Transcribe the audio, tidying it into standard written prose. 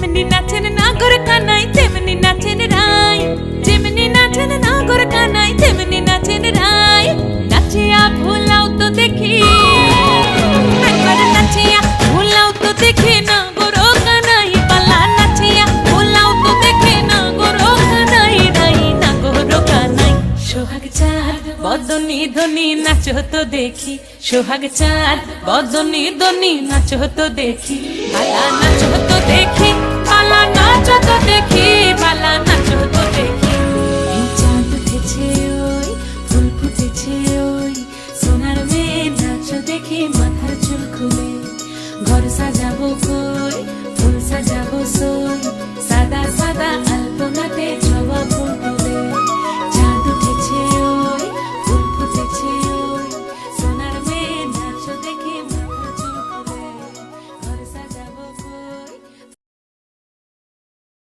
যেমনি নাচেন নাগর কানাই তেমনি নাচেন রাই, যেমনি নাচেন নাগর কানাই তেমনি নাচেন রাই। নাচিয়া ভুলাও তো দেখি, একবার নাচিয়া ভুলাও তো দেখি নাগর কানাই পালা, নাচিয়া ভুলাও তো দেখি নাগর কানাই রাই, নাগর কানাই। সোহাগ চাঁদ বদনি ধনি নাচো তো দেখি, সোহাগ চাঁদ বদনি ধনি নাচো তো দেখি, পালা নাচো তো দেখি।